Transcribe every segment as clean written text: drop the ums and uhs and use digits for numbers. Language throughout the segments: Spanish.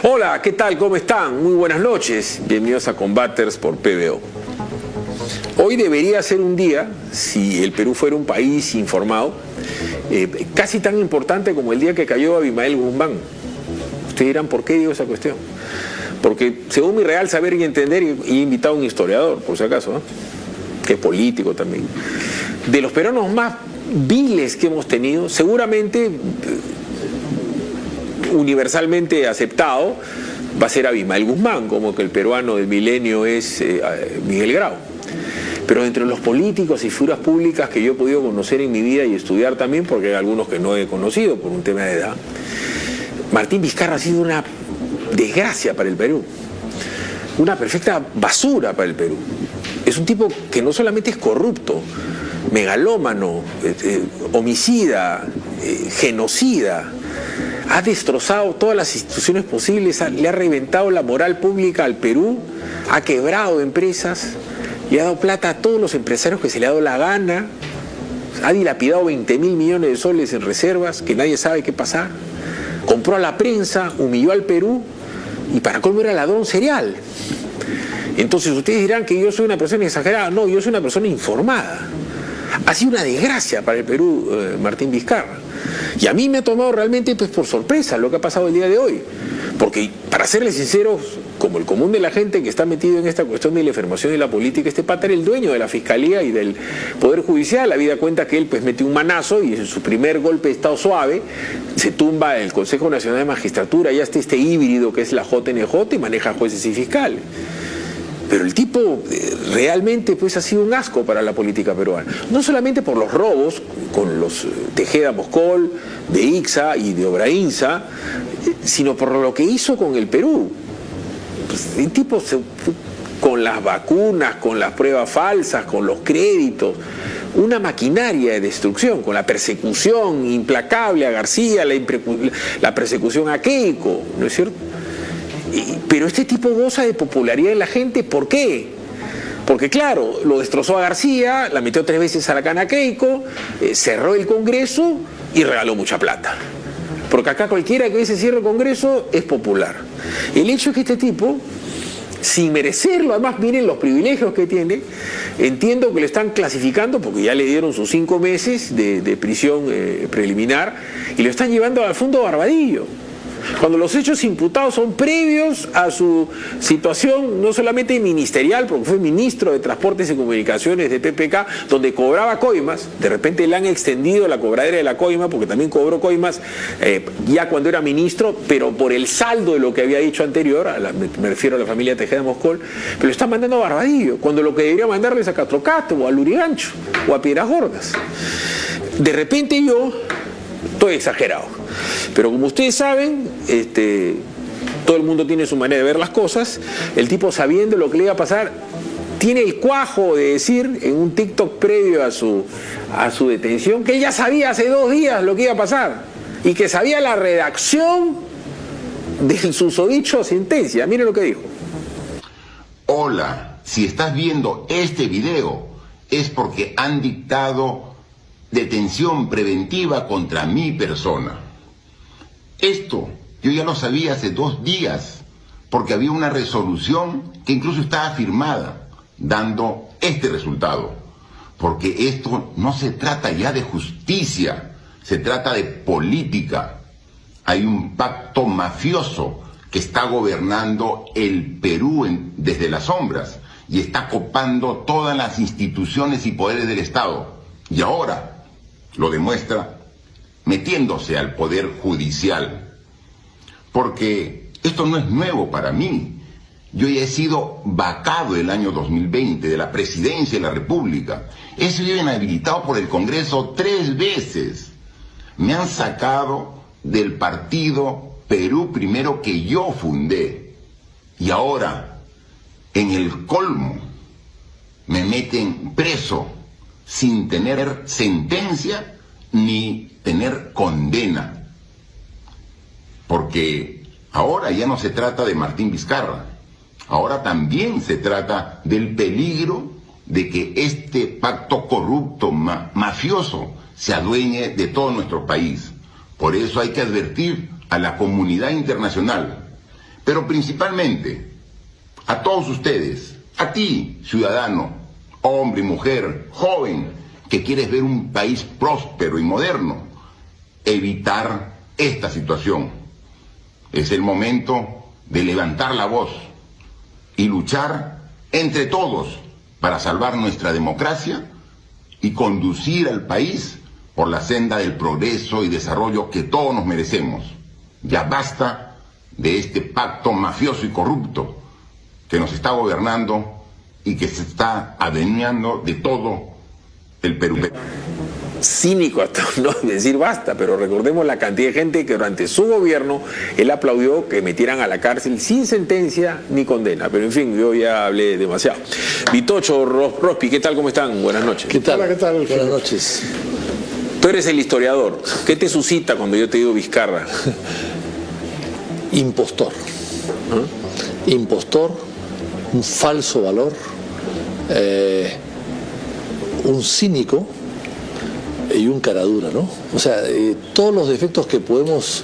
Hola, ¿qué tal? ¿Cómo están? Muy buenas noches. Bienvenidos a Combaters por PBO. Hoy debería ser un día, si el Perú fuera un país informado, casi tan importante como el día que cayó Abimael Guzmán. Ustedes dirán, ¿por qué digo esa cuestión? Porque según mi real saber y entender, he invitado a un historiador, por si acaso, ¿no? Que es político también. De los peruanos más viles que hemos tenido, seguramente universalmente aceptado va a ser Abimael Guzmán, como que el peruano del milenio es Miguel Grau. Pero entre los políticos y figuras públicas que yo he podido conocer en mi vida y estudiar también, porque hay algunos que no he conocido por un tema de edad, Martín Vizcarra ha sido una desgracia para el Perú, una perfecta basura para el Perú. Es un tipo que no solamente es corrupto, megalómano, homicida, genocida, ha destrozado todas las instituciones posibles, le ha reventado la moral pública al Perú, ha quebrado empresas, le ha dado plata a todos los empresarios que se le ha dado la gana, ha dilapidado 20.000 millones de soles en reservas que nadie sabe qué pasar, compró a la prensa, humilló al Perú y para colmo era ladrón serial. Entonces ustedes dirán que yo soy una persona exagerada. No, yo soy una persona informada. Ha sido una desgracia para el Perú, Martín Vizcarra. Y a mí me ha tomado realmente pues, por sorpresa lo que ha pasado el día de hoy. Porque, para serles sinceros, como el común de la gente que está metido en esta cuestión de la información de la política, este pata era el dueño de la Fiscalía y del Poder Judicial. Habida cuenta que él pues metió un manazo y en su primer golpe de Estado suave se tumba el Consejo Nacional de Magistratura, ya está este híbrido que es la JNJ y maneja jueces y fiscales. Pero el tipo realmente pues ha sido un asco para la política peruana. No solamente por los robos con los Tejeda Moscol, de Ixa y de Obrainsa, sino por lo que hizo con el Perú. Pues, el tipo con las vacunas, con las pruebas falsas, con los créditos, una maquinaria de destrucción, con la persecución implacable a García, la persecución a Keiko, ¿no es cierto? Pero este tipo goza de popularidad en la gente, ¿por qué? Porque claro, lo destrozó a García, la metió 3 veces a la cana a Keiko, cerró el Congreso y regaló mucha plata. Porque acá cualquiera que se cierre el Congreso es popular. El hecho es que este tipo, sin merecerlo, además miren los privilegios que tiene, entiendo que lo están clasificando porque ya le dieron sus 5 meses de prisión preliminar y lo están llevando al fondo Barbadillo. Cuando los hechos imputados son previos a su situación no solamente ministerial, porque fue ministro de Transportes y Comunicaciones de PPK, donde cobraba coimas, de repente le han extendido la cobradera de la coima, porque también cobró coimas ya cuando era ministro, pero por el saldo de lo que había dicho anterior, me refiero a la familia Tejeda Moscol, pero lo están mandando a Barbadillo, cuando lo que debería mandarles a Catrocato, o a Lurigancho, o a Piedras Gordas. De repente yo estoy exagerado. Pero como ustedes saben, todo el mundo tiene su manera de ver las cosas. El tipo, sabiendo lo que le iba a pasar, tiene el cuajo de decir en un TikTok previo a su detención que él ya sabía hace 2 días lo que iba a pasar y que sabía la redacción del susodicho sentencia. Miren lo que dijo. Hola, si estás viendo este video es porque han dictado detención preventiva contra mi persona. Esto yo ya lo sabía hace 2 días, porque había una resolución que incluso estaba firmada, dando este resultado. Porque esto no se trata ya de justicia, se trata de política. Hay un pacto mafioso que está gobernando el Perú desde las sombras y está copando todas las instituciones y poderes del Estado. Y ahora lo demuestra metiéndose al Poder Judicial. Porque esto no es nuevo para mí. Yo ya he sido vacado el año 2020 de la Presidencia de la República. He sido inhabilitado por el Congreso 3 veces. Me han sacado del partido Perú Primero que yo fundé. Y ahora, en el colmo, me meten preso sin tener sentencia ni tener condena, porque ahora ya no se trata de Martín Vizcarra, ahora también se trata del peligro de que este pacto corrupto, mafioso, se adueñe de todo nuestro país. Por eso hay que advertir a la comunidad internacional pero principalmente a todos ustedes, a ti, ciudadano, hombre y mujer, joven, que quieres ver un país próspero y moderno, evitar esta situación. Es el momento de levantar la voz y luchar entre todos para salvar nuestra democracia y conducir al país por la senda del progreso y desarrollo que todos nos merecemos. Ya basta de este pacto mafioso y corrupto que nos está gobernando y que se está adueñando de todo el Perú. Cínico hasta no decir basta, pero recordemos la cantidad de gente que durante su gobierno él aplaudió que metieran a la cárcel sin sentencia ni condena. Pero en fin, yo ya hablé demasiado. Vitocho, Rospi, ¿qué tal? ¿Cómo están? Buenas noches. ¿Qué tal? Hola, ¿qué tal? Buenas noches. Tú eres el historiador. ¿Qué te suscita cuando yo te digo Vizcarra? Impostor. Impostor, un falso valor, un cínico y un caradura, ¿no? O sea, todos los defectos que podemos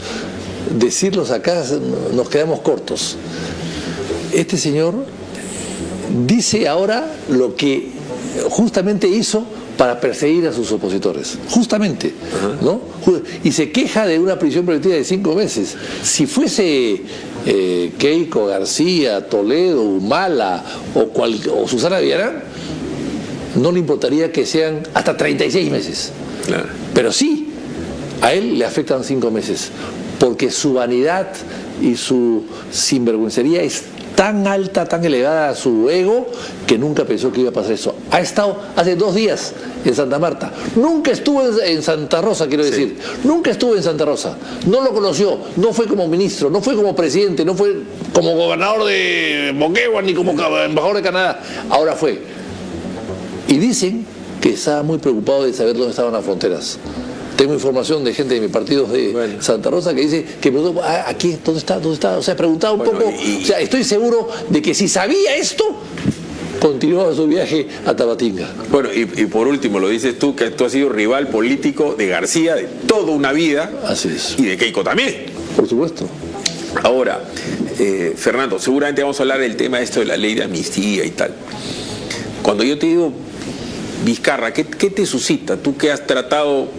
decirlos acá nos quedamos cortos. Este señor dice ahora lo que justamente hizo para perseguir a sus opositores, justamente, ¿no? Y se queja de una prisión preventiva de 5 meses. Si fuese Keiko, García, Toledo, Humala o Susana Villarán, no le importaría que sean hasta 36 meses. Claro. Pero sí, a él le afectan 5 meses, porque su vanidad y su sinvergüencería es tan alta, tan elevada a su ego, que nunca pensó que iba a pasar eso. Ha estado hace 2 días en Santa Marta. Nunca estuvo en Santa Rosa, quiero decir. Nunca estuvo en Santa Rosa. No lo conoció. No fue como ministro, no fue como presidente, no fue como gobernador de Moquegua, ni como embajador de Canadá. Ahora fue. Y dicen que estaba muy preocupado de saber dónde estaban las fronteras. Tengo información de gente de mi partido de Santa Rosa que dice que preguntó, aquí, ¿dónde está? ¿Dónde está? O sea, preguntaba un poco. O sea, estoy seguro de que si sabía esto, continuaba su viaje a Tabatinga. Bueno, y por último, lo dices tú, que tú has sido rival político de García de toda una vida. Así es. Y de Keiko también. Por supuesto. Ahora, Fernando, seguramente vamos a hablar del tema esto de la ley de amnistía y tal. Cuando yo te digo Vizcarra, ¿qué te suscita? Tú que has tratado,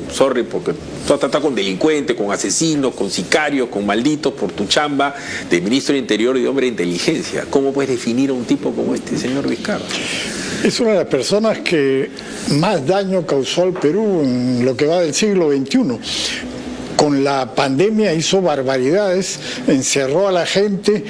porque tú has tratado con delincuentes, con asesinos, con sicarios, con malditos por tu chamba de ministro del Interior y de hombre de inteligencia. ¿Cómo puedes definir a un tipo como este señor Vizcarra? Es una de las personas que más daño causó al Perú en lo que va del siglo XXI. Con la pandemia hizo barbaridades, encerró a la gente,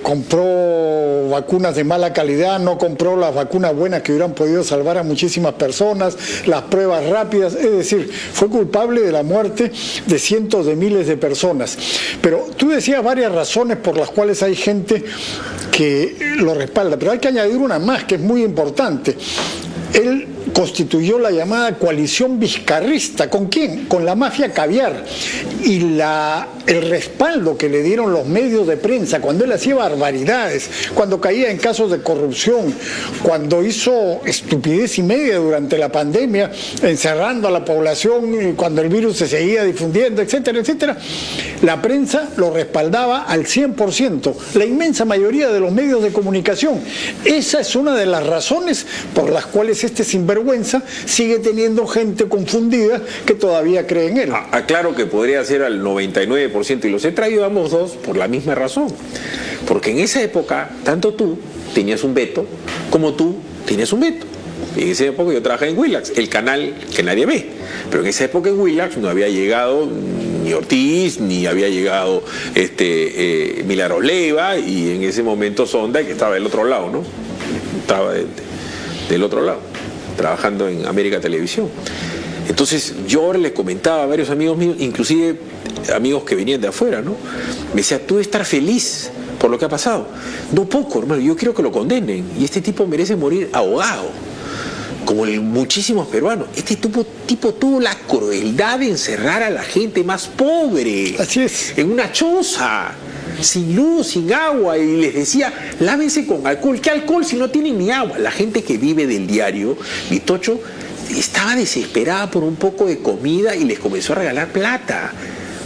compró vacunas de mala calidad, no compró las vacunas buenas que hubieran podido salvar a muchísimas personas, las pruebas rápidas, es decir, fue culpable de la muerte de cientos de miles de personas. Pero tú decías varias razones por las cuales hay gente que lo respalda, pero hay que añadir una más que es muy importante. Él constituyó la llamada coalición vizcarrista. ¿Con quién? Con la mafia caviar. Y el respaldo que le dieron los medios de prensa cuando él hacía barbaridades, cuando caía en casos de corrupción, cuando hizo estupidez y media durante la pandemia, encerrando a la población cuando el virus se seguía difundiendo, etcétera, etcétera, la prensa lo respaldaba al 100%, la inmensa mayoría de los medios de comunicación. Esa es una de las razones por las cuales este sinvergüenza sigue teniendo gente confundida que todavía cree en él. Aclaro que podría ser al 99%, y los he traído a ambos dos por la misma razón. Porque en esa época, tanto tú tenías un veto, como tú tenías un veto. En esa época yo trabajaba en Willax, el canal que nadie ve. Pero en esa época en Willax no había llegado ni Ortiz, ni había llegado Milagros Leiva, y en ese momento Sonda, que estaba del otro lado, ¿no? Estaba del otro lado, trabajando en América Televisión. Entonces yo ahora les comentaba a varios amigos míos, inclusive amigos que venían de afuera, ¿no? Me decía, tú debes estar feliz por lo que ha pasado. No poco, hermano, yo quiero que lo condenen, y este tipo merece morir ahogado, como muchísimos peruanos. Este tipo tuvo la crueldad de encerrar a la gente más pobre. Así es. En una choza, sin luz, sin agua, y les decía, lávense con alcohol. ¿Qué alcohol si no tienen ni agua? La gente que vive del diario, Vitocho, estaba desesperada por un poco de comida y les comenzó a regalar plata.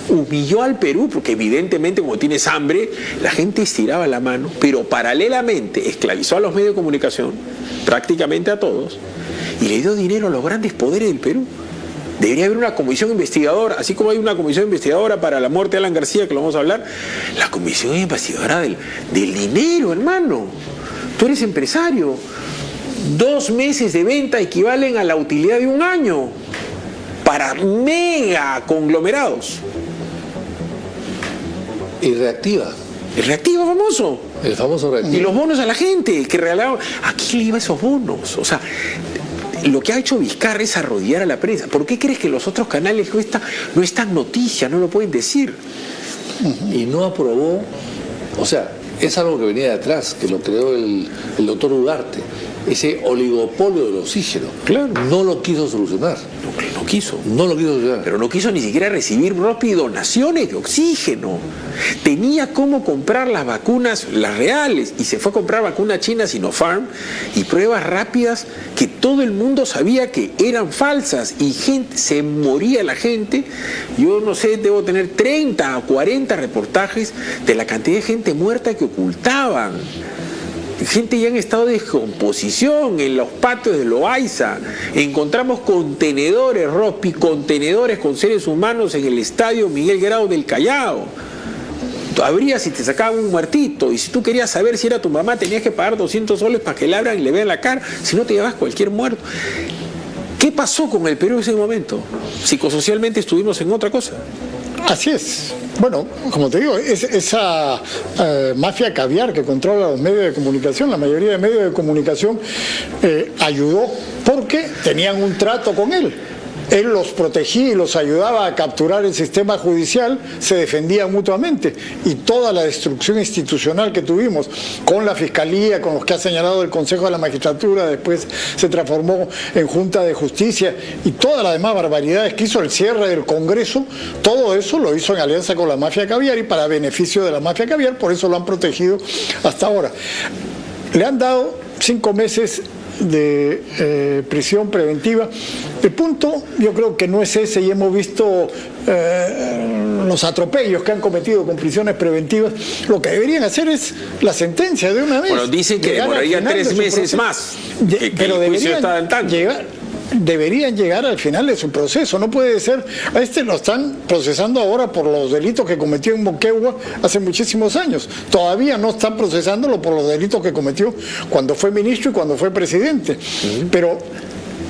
humilló al Perú, porque evidentemente como tienes hambre, la gente estiraba la mano, pero paralelamente esclavizó a los medios de comunicación, prácticamente a todos, y le dio dinero a los grandes poderes del Perú. Debería haber una comisión investigadora, así como hay una comisión investigadora para la muerte de Alan García, que lo vamos a hablar, la comisión investigadora del dinero, hermano. Tú eres empresario. 2 meses de venta equivalen a la utilidad de un año para mega conglomerados. Y reactiva. El reactivo famoso. El famoso reactivo. Y los bonos a la gente que regalaban. ¿A quién le iba esos bonos? O sea, lo que ha hecho Vizcarra es arrodillar a la prensa. ¿Por qué crees que los otros canales no están noticias, no lo pueden decir? Y no aprobó, o sea, es algo que venía de atrás, que lo creó el doctor Ugarte, ese oligopolio del oxígeno. Claro. No lo quiso solucionar. No quiso. No lo quiso solucionar. Pero no quiso ni siquiera recibir donaciones de oxígeno. Tenía cómo comprar las vacunas, las reales, y se fue a comprar vacunas chinas Sinopharm y pruebas rápidas que todo el mundo sabía que eran falsas y se moría la gente. Yo no sé, debo tener 30 o 40 reportajes de la cantidad de gente muerta que ocultaban. Gente ya en estado de descomposición en los patios de Loaiza. Encontramos contenedores, Rospi, contenedores con seres humanos en el estadio Miguel Grau del Callao. Abrías si te sacaban un muertito, y si tú querías saber si era tu mamá tenías que pagar 200 soles para que le abran y le vean la cara, si no te llevas cualquier muerto. ¿Qué pasó con el Perú en ese momento? Psicosocialmente estuvimos en otra cosa. Así es. Bueno, como te digo, esa mafia caviar que controla los medios de comunicación, la mayoría de medios de comunicación, ayudó porque tenían un trato con él. Él los protegía y los ayudaba a capturar el sistema judicial, se defendían mutuamente. Y toda la destrucción institucional que tuvimos con la Fiscalía, con los que ha señalado el Consejo de la Magistratura, después se transformó en Junta de Justicia, y todas las demás barbaridades que hizo, el cierre del Congreso, todo eso lo hizo en alianza con la mafia caviar y para beneficio de la mafia caviar, por eso lo han protegido hasta ahora. Le han dado 5 meses de prisión preventiva. El punto yo creo que no es ese, y hemos visto los atropellos que han cometido con prisiones preventivas. Lo que deberían hacer es la sentencia de una vez. Bueno, dicen que demoraría 3 meses más, pero el juicio está en tanto. Deberían llegar al final de su proceso. No puede ser, a este lo están procesando ahora por los delitos que cometió en Moquegua hace muchísimos años. Todavía no están procesándolo por los delitos que cometió cuando fue ministro y cuando fue presidente. Pero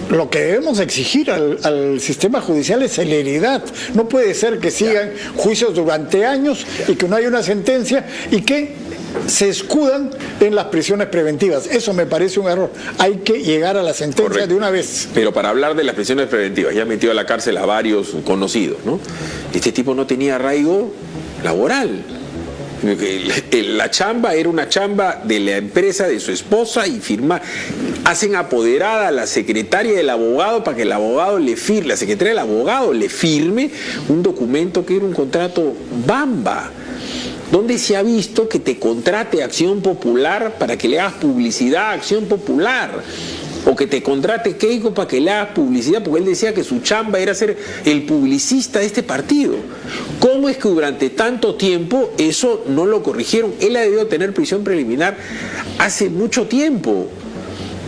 lo que debemos exigir al sistema judicial es celeridad. No puede ser que sigan juicios durante años y que no haya una sentencia y que se escudan en las prisiones preventivas. Eso me parece un error. Hay que llegar a la sentencia. Correcto. De una vez. Pero para hablar de las prisiones preventivas, ya metió a la cárcel a varios conocidos, ¿no? Este tipo no tenía arraigo laboral. La chamba era una chamba de la empresa de su esposa y hacen apoderada a la secretaria del abogado para que el abogado le firme, la secretaria del abogado le firme un documento que era un contrato bamba. ¿Dónde se ha visto que te contrate Acción Popular para que le hagas publicidad a Acción Popular? O que te contrate Keiko para que le hagas publicidad, porque él decía que su chamba era ser el publicista de este partido. ¿Cómo es que durante tanto tiempo eso no lo corrigieron? Él ha debido tener prisión preliminar hace mucho tiempo.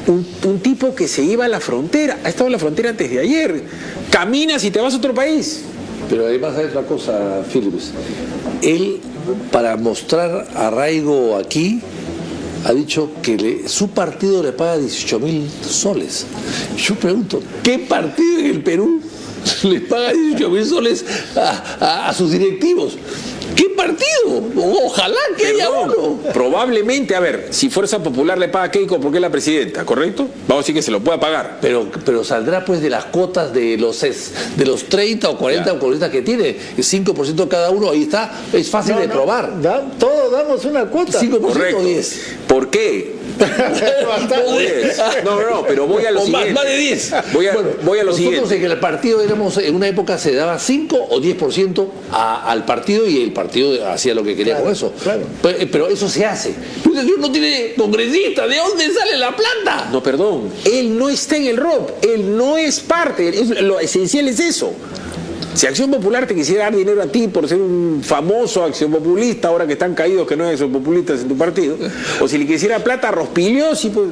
Un tipo que se iba a la frontera, ha estado en la frontera antes de ayer. Caminas y te vas a otro país. Pero además hay otra cosa, Philips. Él, para mostrar arraigo aquí, ha dicho que su partido le paga 18.000 soles. Yo pregunto, ¿qué partido en el Perú le paga 18.000 soles a sus directivos? ¿Qué partido? Ojalá que haya uno. Probablemente, a ver, si Fuerza Popular le paga a Keiko porque es la presidenta, ¿correcto? Vamos a decir que se lo pueda pagar. Pero saldrá pues de las cuotas de los 30 o 40 o 40 que tiene, 5% cada uno, ahí está, es fácil de probar. Todos damos una cuota. 5% Correcto. 10. ¿Por qué? No, pero voy a lo siguiente. Más de 10. Voy a lo siguiente. Nosotros en el partido en una época se daba 5 o 10% al partido y el partido hacía lo que quería con eso. Claro. Pero eso se hace. Pero el señor no tiene congresista. ¿De dónde sale la plata? No, perdón. Él no está en el ROP. Él no es parte. Lo esencial es eso. Si Acción Popular te quisiera dar dinero a ti por ser un famoso acción populista, ahora que están caídos que no hay acción populistas en tu partido, o si le quisiera plata a Rospigliosi, pues,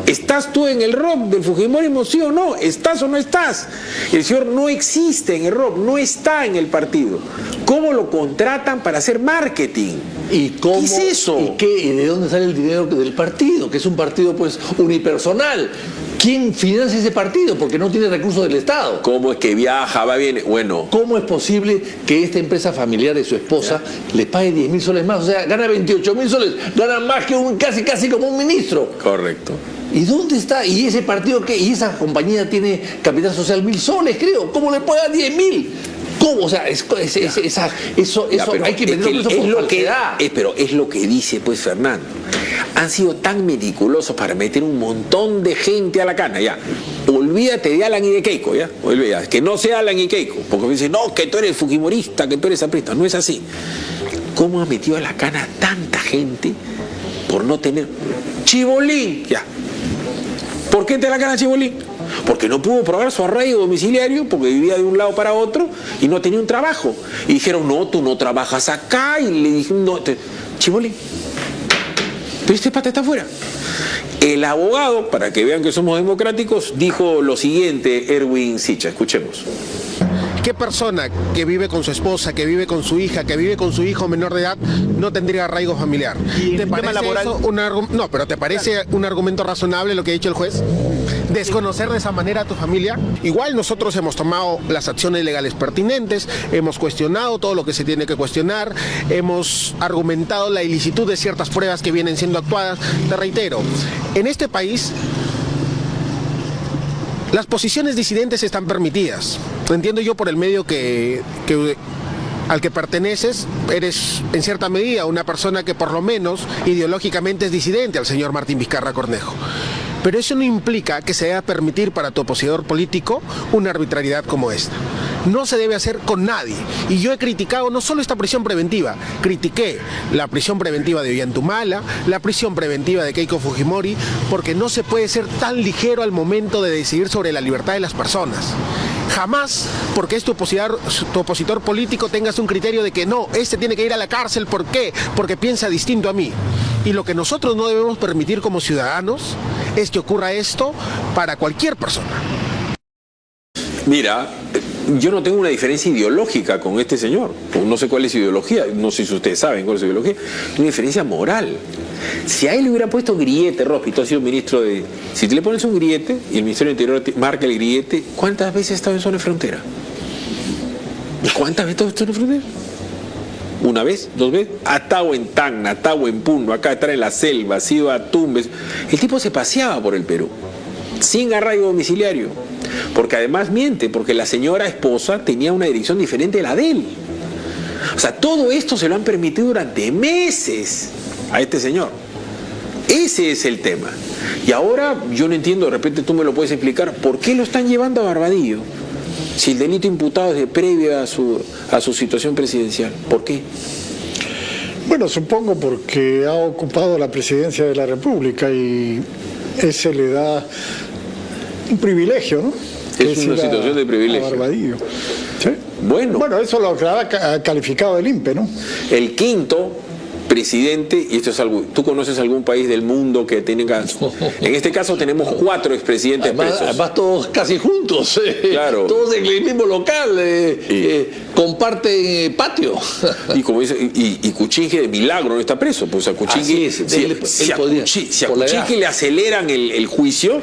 ¿estás tú en el ROP del Fujimorismo, sí o no? ¿Estás o no estás? El señor no existe en el ROP, no está en el partido. ¿Cómo lo contratan para hacer marketing? ¿Y cómo, ¿qué es eso? ¿Y de dónde sale el dinero del partido? Que es un partido pues unipersonal. ¿Quién financia ese partido? Porque no tiene recursos del Estado. ¿Cómo es que viaja, va bien? Bueno. ¿Cómo es posible que esta empresa familiar de su esposa le pague 10.000 soles más? O sea, gana 28.000 soles, gana más que casi como un ministro. Correcto. ¿Y dónde está? ¿Y ese partido qué? ¿Y esa compañía tiene capital social 1.000 soles, creo? ¿Cómo le paga 10.000? ¿Cómo? O sea, eso hay que meterlo por falsedad. Pero es lo que dice pues Fernando. Han sido tan meticulosos para meter un montón de gente a la cana, ya. Olvídate de Alan y de Keiko, ya. Olvídate, que no sea Alan y Keiko. Porque me dicen, no, que tú eres fujimorista, que tú eres aprista. No es así. ¿Cómo ha metido a la cana tanta gente por no tener Chibolín? Ya. ¿Por qué te la cana Chibolín? Porque no pudo probar su arraigo domiciliario, porque vivía de un lado para otro y no tenía un trabajo. Y dijeron, no, tú no trabajas acá. Y le dijeron, no, Chibolín, pero este pata está afuera. El abogado, para que vean que somos democráticos, dijo lo siguiente, Erwin Sicha, escuchemos. ¿Qué persona que vive con su esposa, que vive con su hija, que vive con su hijo menor de edad, no tendría arraigo familiar? ¿Te parece eso no, pero ¿te parece un argumento razonable lo que ha dicho el juez? ¿Desconocer de esa manera a tu familia? Igual nosotros hemos tomado las acciones legales pertinentes, hemos cuestionado todo lo que se tiene que cuestionar, hemos argumentado la ilicitud de ciertas pruebas que vienen siendo actuadas. Te reitero, en este país las posiciones disidentes están permitidas. Entiendo yo por el medio al que perteneces, eres en cierta medida una persona que por lo menos ideológicamente es disidente al señor Martín Vizcarra Cornejo. Pero eso no implica que se deba permitir para tu opositor político una arbitrariedad como esta. No se debe hacer con nadie. Y yo he criticado no solo esta prisión preventiva, critiqué la prisión preventiva de Ollantumala, la prisión preventiva de Keiko Fujimori, porque no se puede ser tan ligero al momento de decidir sobre la libertad de las personas. Jamás, porque es tu opositor político, tengas un criterio de que no, este tiene que ir a la cárcel. ¿Por qué? Porque piensa distinto a mí. Y lo que nosotros no debemos permitir como ciudadanos es que ocurra esto para cualquier persona. Mira, yo no tengo una diferencia ideológica con este señor. No sé cuál es su ideología, no sé si ustedes saben cuál es su ideología. Es una diferencia moral. Si a él le hubiera puesto grillete, Rospi, tú has sido ministro de... Si te le pones un grillete y el Ministerio del Interior marca el grillete, ¿cuántas veces ha estado en zona de frontera? ¿Cuántas veces ha estado en zona de frontera? ¿Una vez? ¿2 veces? Ha estado en Tacna, ha estado en Puno, acá está en la selva, ha sido a Tumbes. El tipo se paseaba por el Perú, sin arraigo domiciliario. Porque además miente, porque la señora esposa tenía una dirección diferente de la de él. O sea, todo esto se lo han permitido durante meses a este señor. Ese es el tema. Y ahora yo no entiendo, de repente tú me lo puedes explicar, ¿por qué lo están llevando a Barbadillo? Si el delito imputado es de previo a su situación presidencial. ¿Por qué? Bueno, supongo porque ha ocupado la presidencia de la República y ese le da un privilegio, ¿no? Es una situación de privilegio. Barbadillo. ¿Sí? Bueno, eso lo ha calificado el INPE, ¿no? El quinto presidente, y esto es algo, ¿tú conoces algún país del mundo que tenga? En este caso tenemos 4 expresidentes presos. Además todos casi juntos, claro. Todos en el mismo local, comparten patio. Y como dice, y Kuczynski de milagro no está preso, pues a Kuczynski, si a Kuczynski le aceleran el juicio,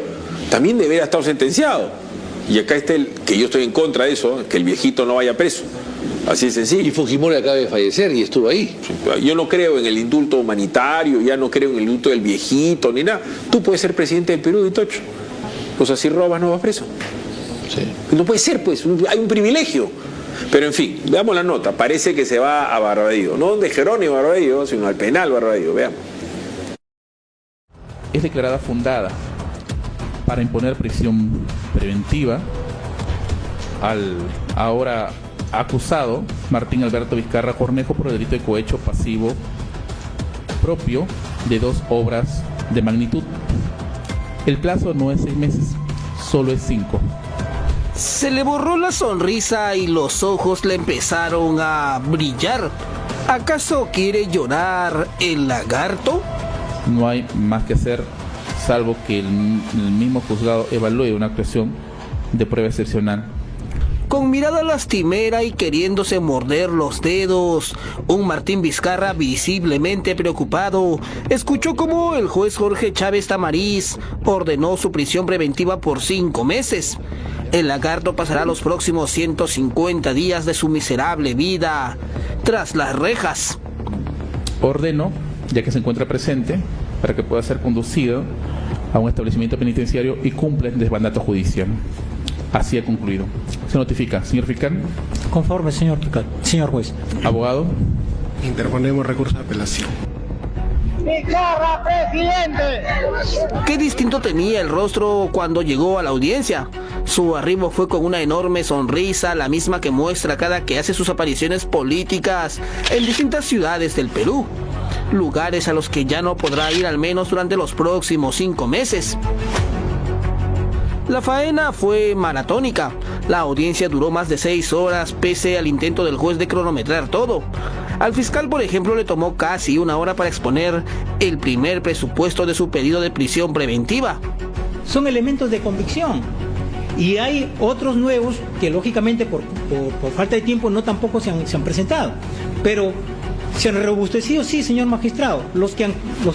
también debería estar sentenciado. Y acá está que yo estoy en contra de eso, que el viejito no vaya preso. Así de sencillo. Y Fujimori acaba de fallecer y estuvo ahí. Yo no creo en el indulto humanitario, ya no creo en el indulto del viejito, ni nada. Tú puedes ser presidente del Perú, Ditocho. O sea, si robas no vas preso. Sí. No puede ser, pues, hay un privilegio. Pero en fin, veamos la nota. Parece que se va a Barbadillo. No de Jerónimo Barbadillo, sino al penal Barbadillo. Veamos. Es declarada fundada para imponer prisión preventiva al ahora acusado Martín Alberto Vizcarra Cornejo por el delito de cohecho pasivo propio de 2 obras de magnitud. El plazo no es 6 meses, solo es 5. Se le borró la sonrisa y los ojos le empezaron a brillar. ¿Acaso quiere llorar el lagarto? No hay más que hacer salvo que el mismo juzgado evalúe una actuación de prueba excepcional. Con mirada lastimera y queriéndose morder los dedos, un Martín Vizcarra visiblemente preocupado escuchó cómo el juez Jorge Chávez Tamariz ordenó su prisión preventiva por 5 meses. El lagarto pasará los próximos 150 días de su miserable vida tras las rejas. Ordeno, ya que se encuentra presente, para que pueda ser conducido a un establecimiento penitenciario y cumple el mandato judicial. Así ha concluido. Se notifica. Señor fiscal. Conforme, señor juez. Abogado. Interponemos recurso de apelación. ¡Vizcarra, presidente! Qué distinto tenía el rostro cuando llegó a la audiencia. Su arribo fue con una enorme sonrisa, la misma que muestra cada que hace sus apariciones políticas en distintas ciudades del Perú. Lugares a los que ya no podrá ir al menos durante los próximos 5 meses. La faena fue maratónica. La audiencia duró más de 6 horas pese al intento del juez de cronometrar todo. Al fiscal, por ejemplo, le tomó casi 1 hora para exponer el primer presupuesto de su pedido de prisión preventiva. Son elementos de convicción. Y hay otros nuevos que lógicamente por falta de tiempo no tampoco se han presentado. Pero se han robustecido, sí, señor magistrado. Los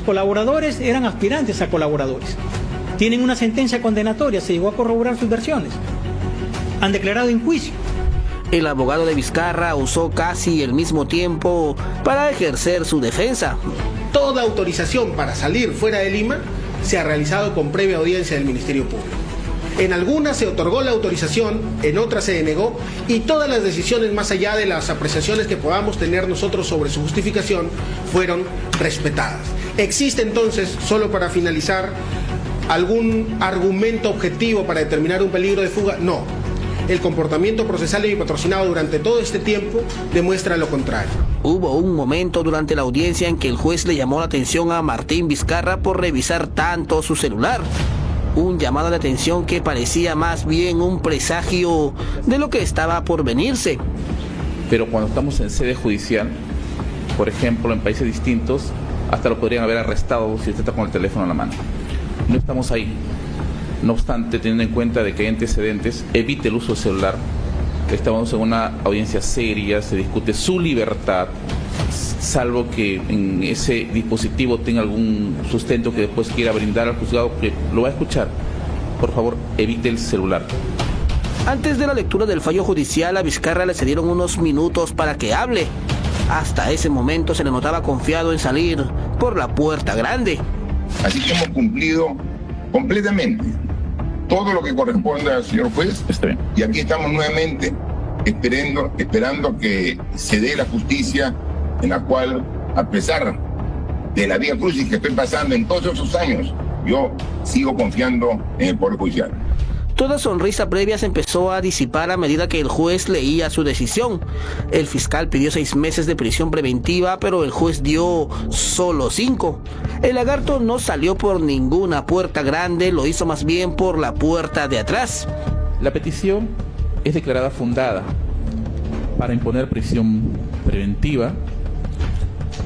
colaboradores eran aspirantes a colaboradores. Tienen una sentencia condenatoria, se llegó a corroborar sus versiones. Han declarado en juicio. El abogado de Vizcarra usó casi el mismo tiempo para ejercer su defensa. Toda autorización para salir fuera de Lima se ha realizado con previa audiencia del Ministerio Público. En algunas se otorgó la autorización, en otras se denegó, y todas las decisiones, más allá de las apreciaciones que podamos tener nosotros sobre su justificación, fueron respetadas. ¿Existe entonces, solo para finalizar, algún argumento objetivo para determinar un peligro de fuga? No. El comportamiento procesal de mi patrocinado durante todo este tiempo demuestra lo contrario. Hubo un momento durante la audiencia en que el juez le llamó la atención a Martín Vizcarra por revisar tanto su celular. Un llamado de atención que parecía más bien un presagio de lo que estaba por venirse. Pero cuando estamos en sede judicial, por ejemplo, en países distintos, hasta lo podrían haber arrestado si usted está con el teléfono en la mano. No estamos ahí. No obstante, teniendo en cuenta de que hay antecedentes, evite el uso del celular. Estamos en una audiencia seria, se discute su libertad, salvo que en ese dispositivo tenga algún sustento que después quiera brindar al juzgado que lo va a escuchar. Por favor, evite el celular. Antes de la lectura del fallo judicial, a Vizcarra le cedieron unos minutos para que hable. Hasta ese momento se le notaba confiado en salir por la puerta grande. Así que hemos cumplido completamente todo lo que corresponde al señor juez. Está bien. Y aquí estamos nuevamente esperando que se dé la justicia en la cual, a pesar de la vía crucis que estoy pasando en todos esos años, yo sigo confiando en el Poder Judicial. Toda sonrisa previa se empezó a disipar a medida que el juez leía su decisión. El fiscal pidió 6 meses de prisión preventiva, pero el juez dio solo 5. El lagarto no salió por ninguna puerta grande, lo hizo más bien por la puerta de atrás. La petición es declarada fundada para imponer prisión preventiva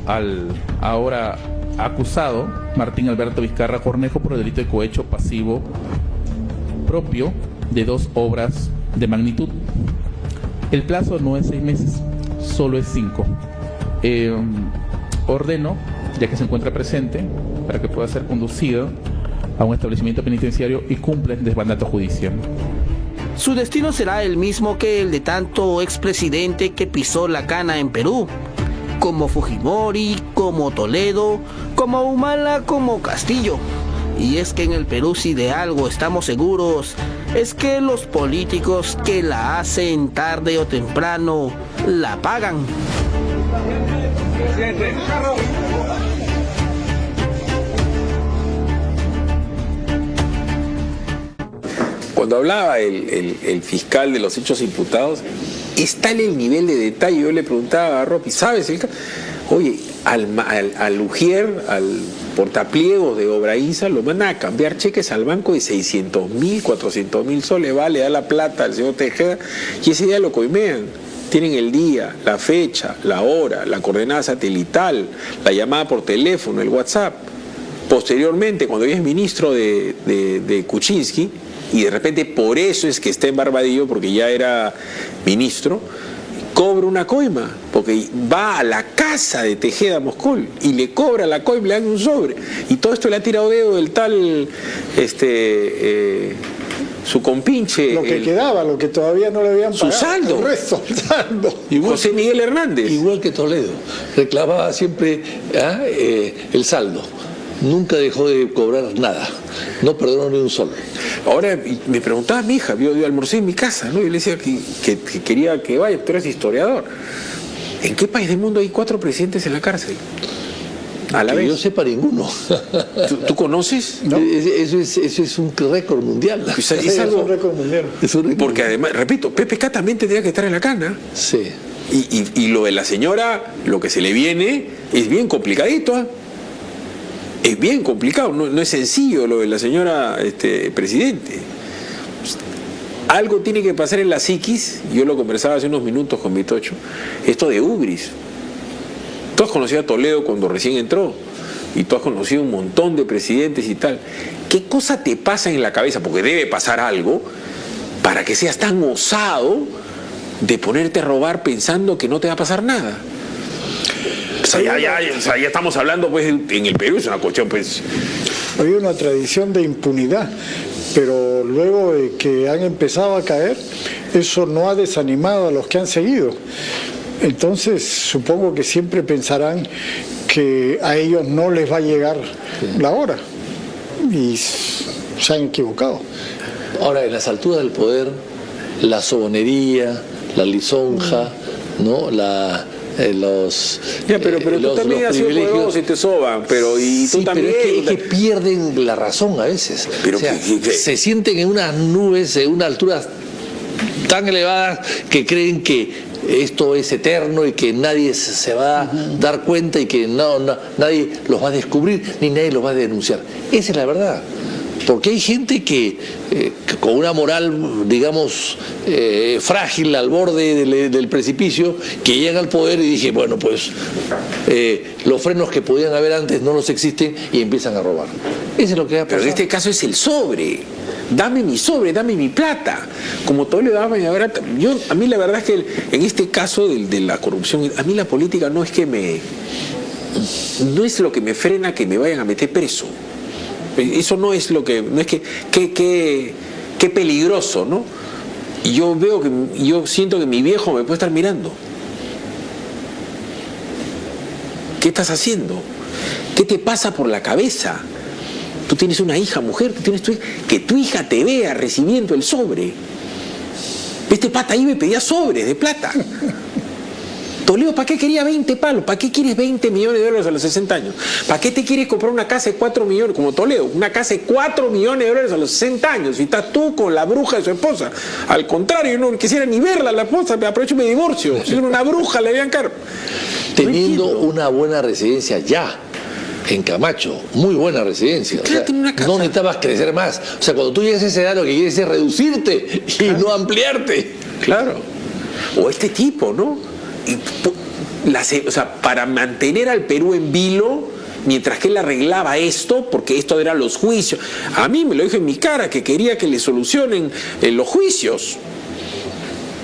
al ahora acusado Martín Alberto Vizcarra Cornejo por el delito de cohecho pasivo propio de 2 obras de magnitud. El plazo no es 6 meses, solo es 5. Ordeno, ya que se encuentra presente, para que pueda ser conducido a un establecimiento penitenciario y cumple el mandato judicial. Su destino será el mismo que el de tanto expresidente que pisó la cana en Perú, como Fujimori, como Toledo, como Humala, como Castillo. Y es que en el Perú, si de algo estamos seguros, es que los políticos que la hacen tarde o temprano, la pagan. Cuando hablaba el fiscal de los hechos imputados, es tal el nivel de detalle. Yo le preguntaba a Ropi, ¿sabes? Oye, al ujier, al portapliegos de Obraíza, lo mandan a cambiar cheques al banco de 600.000, 400.000 soles, le da la plata al señor Tejeda y ese día lo coimean. Tienen el día, la fecha, la hora, la coordenada satelital, la llamada por teléfono, el WhatsApp. Posteriormente, cuando ella es ministro de Kuczynski, y de repente por eso es que está en Barbadillo, porque ya era ministro, cobra una coima, porque va a la casa de Tejeda Moscol y le cobra la coima, le dan un sobre. Y todo esto le ha tirado dedo del tal, su compinche. Lo que quedaba, lo que todavía no le habían pagado. Su saldo. El resto, el saldo. José Miguel Hernández. Igual que Toledo, reclamaba siempre el saldo. Nunca dejó de cobrar nada, no perdonó ni un sol. Ahora me preguntaba mi hija, yo almorcé en mi casa, ¿no? Yo le decía que quería que vaya, tú eres historiador. ¿En qué país del mundo hay 4 presidentes en la cárcel? A la que vez. yo sepa ninguno. ¿Tú conoces? ¿No? Eso es un récord mundial. Es algo, es un récord mundial. Porque además, repito, PPK también tendría que estar en la cana. Sí. Y lo de la señora, lo que se le viene, es bien complicadito, ¿eh? Es bien complicado, no es sencillo lo de la señora presidente. Algo tiene que pasar en la psiquis, yo lo conversaba hace unos minutos con Vitocho, esto de ubris. Tú has conocido a Toledo cuando recién entró, y tú has conocido un montón de presidentes y tal. ¿Qué cosa te pasa en la cabeza? Porque debe pasar algo para que seas tan osado de ponerte a robar pensando que no te va a pasar nada. O sea, ya estamos hablando, pues, en el Perú es una cuestión, pues. Había una tradición de impunidad, pero luego de que han empezado a caer, eso no ha desanimado a los que han seguido. Entonces, supongo que siempre pensarán que a ellos no les va a llegar la hora. Y se han equivocado. Ahora, en las alturas del poder, la sobonería, la lisonja, ¿no? Pero tú también has sido poderoso y te soban, pero y tú también. Pero es que pierden la razón a veces. Pero, o sea, se sienten en unas nubes, en una altura tan elevada que creen que esto es eterno y que nadie se va a dar cuenta y que nadie los va a descubrir ni nadie los va a denunciar. Esa es la verdad. Porque hay gente que con una moral, digamos, frágil al borde del precipicio, que llega al poder y dije, bueno, pues los frenos que podían haber antes no los existen y empiezan a robar. Eso es lo que va a pasar. Pero en este caso es el sobre. Dame mi sobre, dame mi plata. Como todo le daba, a mí la verdad es que en este caso de la corrupción, a mí la política no es lo que me frena que me vayan a meter preso. Eso no es qué peligroso, ¿no? Y yo siento que mi viejo me puede estar mirando. ¿Qué estás haciendo? ¿Qué te pasa por la cabeza? Tú tienes una hija, mujer, que tu hija te vea recibiendo el sobre. Este pata ahí me pedía sobres de plata. Toledo, ¿para qué quería 20 palos? ¿Para qué quieres 20 millones de dólares a los 60 años? ¿Para qué te quieres comprar una casa de 4 millones, como Toledo, una casa de 4 millones de dólares a los 60 años? Y estás tú con la bruja de su esposa. Al contrario, yo no quisiera ni verla, la esposa, me aprovecho y me divorcio. Si era una bruja, le habían caro. Teniendo una buena residencia ya, en Camacho, muy buena residencia. Claro, o sea, no necesitabas crecer más. O sea, cuando tú llegas a esa edad, lo que quieres es reducirte y no ampliarte. Claro. O este tipo, ¿no? Para mantener al Perú en vilo, mientras que él arreglaba esto, porque esto eran los juicios. A mí me lo dijo en mi cara que quería que le solucionen los juicios.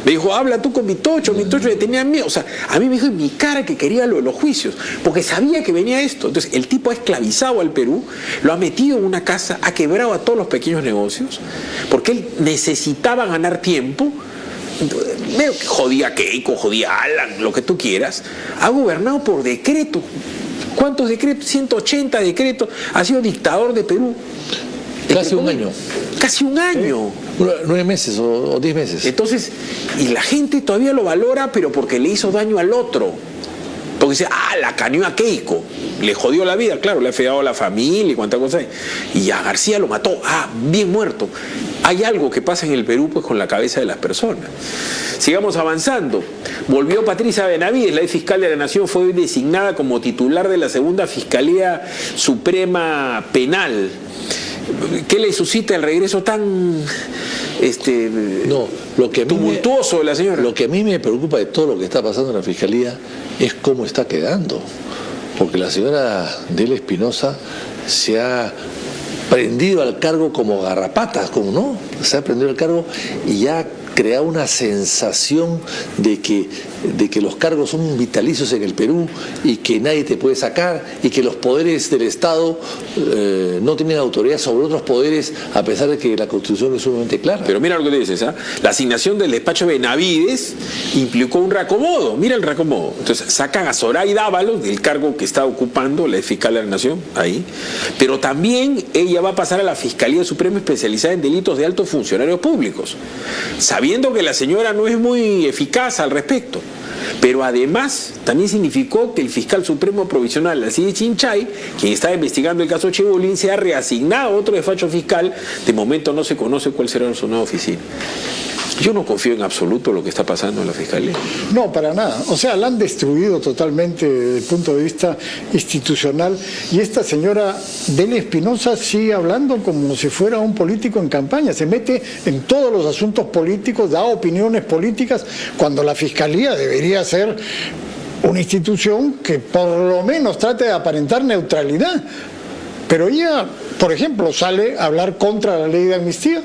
Me dijo, habla tú con Vitocho le tenía miedo. O sea, a mí me dijo en mi cara que quería lo de los juicios, porque sabía que venía esto. Entonces, el tipo ha esclavizado al Perú, lo ha metido en una casa, ha quebrado a todos los pequeños negocios, porque él necesitaba ganar tiempo. Veo que jodía a Keiko, jodía a Alan, lo que tú quieras. Ha gobernado por decreto. ¿Cuántos decretos? 180 decretos. Ha sido dictador de Perú. Casi un año. Casi un año. 9 meses o 10 meses. Entonces, y la gente todavía lo valora, pero porque le hizo daño al otro. Porque dice, la caneó a Keiko, le jodió la vida, claro, le ha fregado a la familia y cuánta cosa hay. Y a García lo mató, bien muerto. Hay algo que pasa en el Perú pues con la cabeza de las personas. Sigamos avanzando. Volvió Patricia Benavides, la ex fiscal de la Nación, fue designada como titular de la segunda Fiscalía Suprema Penal. ¿Qué le suscita el regreso tan tumultuoso de la señora? Lo que a mí me preocupa de todo lo que está pasando en la Fiscalía es cómo está quedando. Porque la señora Delia Espinosa se ha prendido al cargo como garrapatas, se ha prendido al cargo y ya crea una sensación de que los cargos son vitalicios en el Perú y que nadie te puede sacar y que los poderes del Estado no tienen autoridad sobre otros poderes, a pesar de que la Constitución es sumamente clara. Pero mira lo que te dices, la asignación del despacho Benavides implicó un reacomodo. Mira el reacomodo. Entonces sacan a Zoraida Ábalos del cargo que está ocupando la fiscal de la Nación, ahí. Pero también ella va a pasar a la Fiscalía Suprema especializada en delitos de altos funcionarios públicos, sabiendo que la señora no es muy eficaz al respecto. Pero además también significó que el fiscal supremo provisional, Alcides Chinchay, quien estaba investigando el caso Chibolín, se ha reasignado a otro despacho fiscal. De momento no se conoce cuál será su nueva oficina. Yo no confío en absoluto lo que está pasando en la Fiscalía. No, para nada. O sea, la han destruido totalmente desde el punto de vista institucional. Y esta señora Delia Espinosa sigue hablando como si fuera un político en campaña. Se mete en todos los asuntos políticos, da opiniones políticas, cuando la Fiscalía debería ser una institución que por lo menos trate de aparentar neutralidad. Pero ella, por ejemplo, sale a hablar contra la ley de amnistía.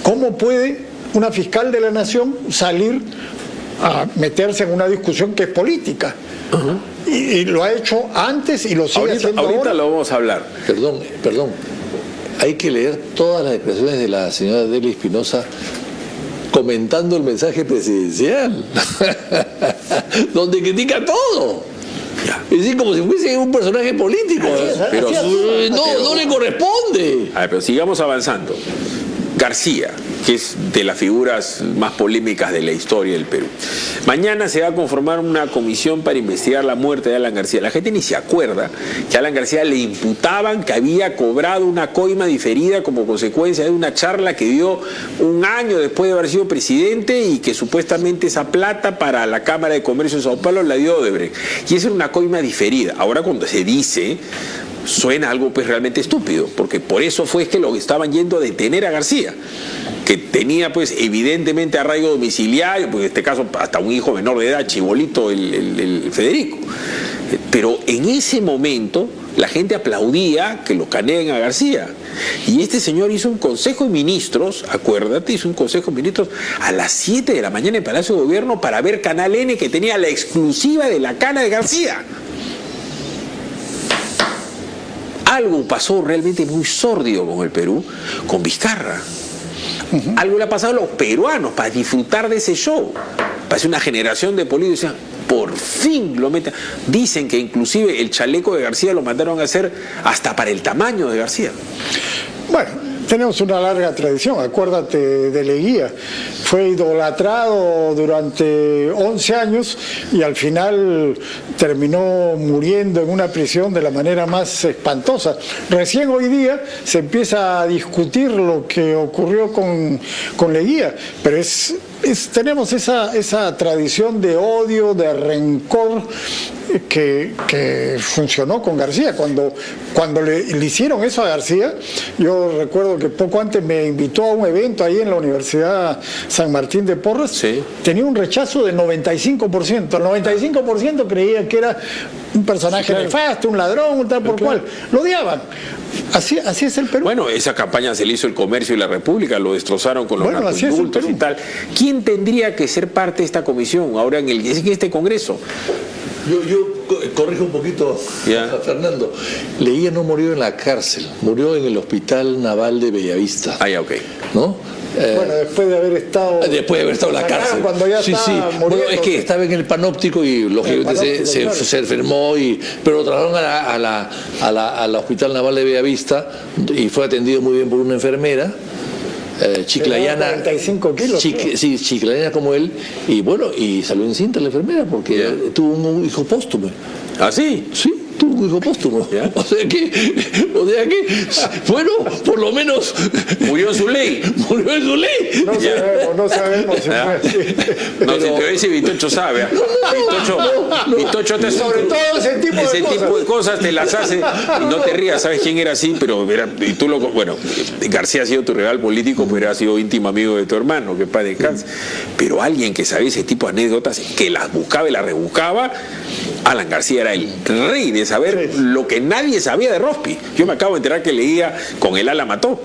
¿Cómo puede una fiscal de la Nación salir a meterse en una discusión que es política? Y lo ha hecho antes y lo sigue haciendo ahora. Ahorita lo vamos a hablar. Perdón. Hay que leer todas las expresiones de la señora Delia Espinosa comentando el mensaje presidencial, donde critica todo. Es decir, como si fuese un personaje político. Pero no le corresponde. A ver, pero sigamos avanzando. García, que es de las figuras más polémicas de la historia del Perú. Mañana se va a conformar una comisión para investigar la muerte de Alan García. La gente ni se acuerda que a Alan García le imputaban que había cobrado una coima diferida como consecuencia de una charla que dio un año después de haber sido presidente y que supuestamente esa plata para la Cámara de Comercio de Sao Paulo la dio Odebrecht. Y esa era una coima diferida. Ahora cuando se dice, suena algo pues realmente estúpido, porque por eso fue que lo estaban yendo a detener a García, que tenía pues evidentemente arraigo domiciliario, pues en este caso hasta un hijo menor de edad, chibolito el Federico. Pero en ese momento la gente aplaudía que lo caneen a García. Y este señor hizo un consejo de ministros, acuérdate, hizo un consejo de ministros a las 7 de la mañana en Palacio de Gobierno para ver Canal N, que tenía la exclusiva de la cana de García. Algo pasó realmente muy sórdido con el Perú, con Vizcarra. Algo le ha pasado a los peruanos para disfrutar de ese show. Parece una generación de políticos que decían, por fin lo meten. Dicen que inclusive el chaleco de García lo mandaron a hacer hasta para el tamaño de García. Bueno, tenemos una larga tradición, acuérdate de Leguía. Fue idolatrado durante 11 años y al final terminó muriendo en una prisión de la manera más espantosa. Recién hoy día se empieza a discutir lo que ocurrió con Leguía, pero tenemos esa tradición de odio, de rencor que funcionó con García. Cuando le hicieron eso a García, yo recuerdo que poco antes me invitó a un evento ahí en la Universidad San Martín de Porres. Sí. Tenía un rechazo del 95%. El 95% creía que era un personaje nefasto, un ladrón, un tal por cual. Lo odiaban. Así es el Perú. Bueno, esa campaña se le hizo El Comercio y la República, lo destrozaron con los narcoindultos y tal. ¿Quién tendría que ser parte de esta comisión ahora en este Congreso? Yo corrijo un poquito a Fernando. Leguía no murió en la cárcel, murió en el Hospital Naval de Bellavista. Ok. ¿No? Bueno, después de haber estado en la cárcel. Cuando ya muriendo, bueno, es que estaba en el panóptico y lógicamente se enfermó, pero lo trasladaron al Hospital Naval de Bellavista y fue atendido muy bien por una enfermera. chiclayana, 45 kilos, sí, chiclayana como él, y bueno, y salió encinta la enfermera porque tuvo un hijo póstumo. ¿Ah, sí? Sí, tuvo un hijo póstumo. O sea que, bueno, por lo menos murió en su ley. Murió en su ley. No sabemos. No, si te lo dice Vitocho sabe. Vitocho te sobre todo ese tipo de cosas te las hace y no te rías, sabes quién era así, pero y tú bueno, García ha sido tu rival político, pero ha sido íntimo amigo de tu hermano, que paz descanse. Pero alguien que sabía ese tipo de anécdotas, que las buscaba y las rebuscaba, Alan García era el rey de saber lo que nadie sabía de Rospi. Yo me acabo de enterar que leía Con el ala mató.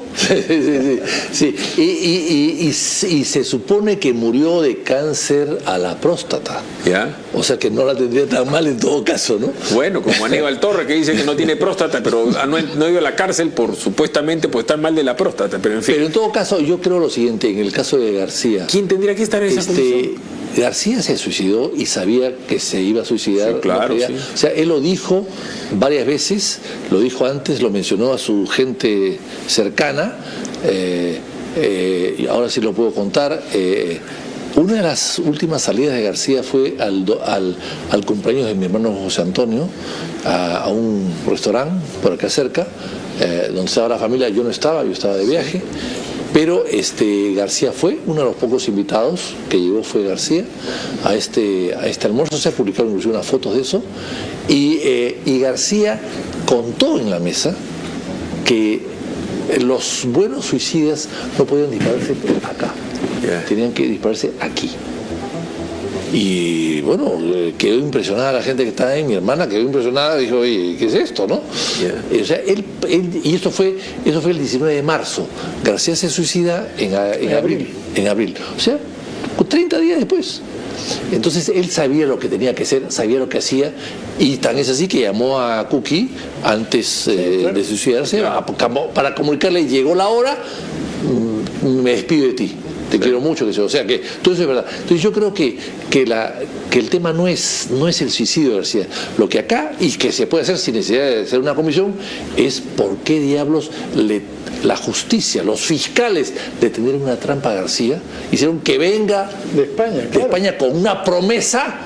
Sí. Y se supone que murió de cáncer a la próstata. ¿Ya? O sea que no la tendría tan mal en todo caso, ¿no? Bueno, como Aníbal Torres, que dice que no tiene próstata, pero no ha ido a la cárcel supuestamente por estar mal de la próstata, pero en fin. Pero en todo caso, yo creo lo siguiente, en el caso de García... ¿Quién tendría que estar en esa comisión? García se suicidó y sabía que se iba a suicidar. Sí, claro, sí. O sea, él lo dijo varias veces, lo dijo antes, lo mencionó a su gente cercana, y ahora sí lo puedo contar. Una de las últimas salidas de García fue al cumpleaños de mi hermano José Antonio, a un restaurante por acá cerca, donde estaba la familia. Yo no estaba, yo estaba de viaje. Pero García fue uno de los pocos invitados que llegó, fue García a este almuerzo. Se ha publicado inclusive unas fotos de eso. Y García contó en la mesa que los buenos suicidas no podían dispararse acá, tenían que dispararse aquí. Y bueno, quedó impresionada la gente que estaba ahí, mi hermana quedó impresionada, dijo, oye, ¿qué es esto, no? O sea, y esto fue el 19 de marzo. García se suicida en abril. O sea, 30 días después. Entonces él sabía lo que tenía que hacer, sabía lo que hacía, y tan es así que llamó a Cookie antes de suicidarse para comunicarle, llegó la hora, me despido de ti. Te quiero mucho, o sea que todo eso es verdad. Entonces yo creo que el tema no es el suicidio de García. Lo que acá, y que se puede hacer sin necesidad de hacer una comisión, es por qué diablos la justicia, los fiscales detuvieron una trampa a García, hicieron que venga de España con una promesa,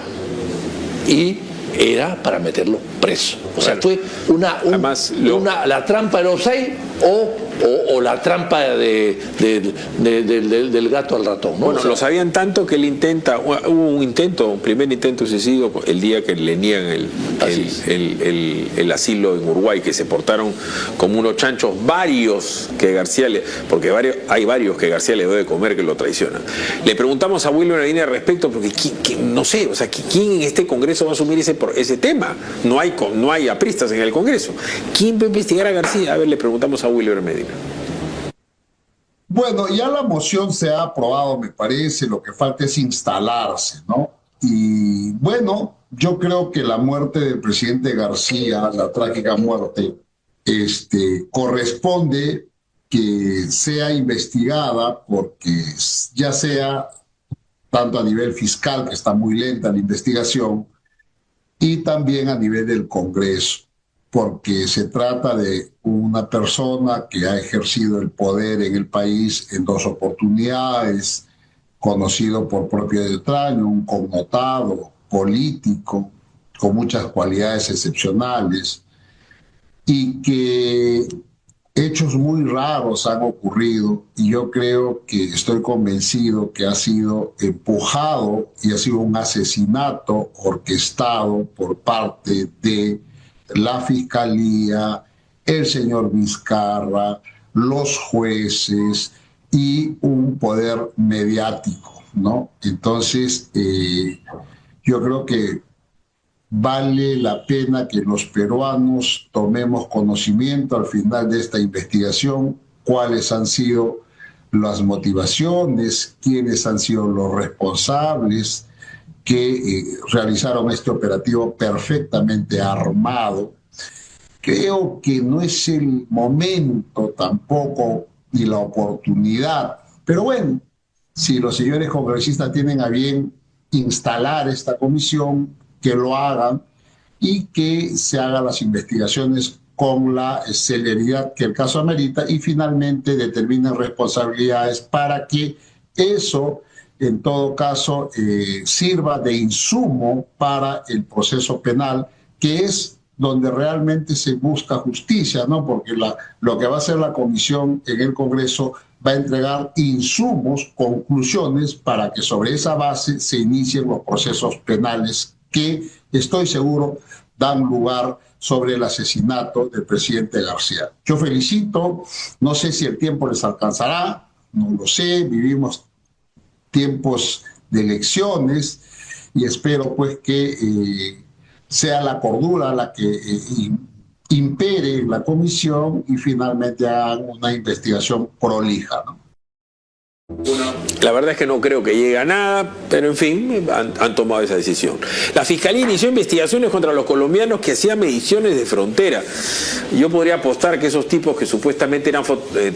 y era para meterlo preso. O sea, fue la trampa del offside o la trampa del gato al ratón, ¿no? Bueno, o sea, lo sabían tanto que hubo un primer intento de suicidio el día que le niegan el asilo en Uruguay, que se portaron como unos chanchos, varios que García porque hay varios que García le debe de comer que lo traicionan. Le preguntamos a Wilmer Medina al respecto, porque no sé, o sea, ¿quién en este Congreso va a asumir ese tema? No hay apristas en el Congreso. ¿Quién va a investigar a García? A ver, le preguntamos a Wilmer Medina. Bueno, ya la moción se ha aprobado, me parece, lo que falta es instalarse, ¿no? Y bueno, yo creo que la muerte del presidente García, la trágica muerte, corresponde que sea investigada, porque ya sea tanto a nivel fiscal, que está muy lenta la investigación, y también a nivel del Congreso, porque se trata de una persona que ha ejercido el poder en el país en 2 oportunidades, conocido por propio extraño, un connotado político con muchas cualidades excepcionales, y que hechos muy raros han ocurrido, y yo estoy convencido que ha sido empujado y ha sido un asesinato orquestado por parte de la Fiscalía, el señor Vizcarra, los jueces y un poder mediático, ¿no? Entonces, yo creo que vale la pena que los peruanos tomemos conocimiento al final de esta investigación, cuáles han sido las motivaciones, quiénes han sido los responsables que realizaron este operativo perfectamente armado. Creo que no es el momento tampoco ni la oportunidad, pero bueno, si los señores congresistas tienen a bien instalar esta comisión, que lo hagan y que se hagan las investigaciones con la celeridad que el caso amerita y finalmente determinen responsabilidades para que eso, en todo caso, sirva de insumo para el proceso penal, que es donde realmente se busca justicia, ¿no? Porque lo que va a hacer la comisión en el Congreso va a entregar insumos, conclusiones, para que sobre esa base se inicien los procesos penales que, estoy seguro, dan lugar sobre el asesinato del presidente García. Yo felicito, no sé si el tiempo les alcanzará, no lo sé, vivimos tiempos de elecciones y espero pues que sea la cordura la que impere en la comisión y finalmente hagan una investigación prolija, ¿no? La verdad es que no creo que llegue a nada, pero en fin, han tomado esa decisión. La Fiscalía inició investigaciones contra los colombianos que hacían mediciones de frontera. Yo podría apostar que esos tipos que supuestamente eran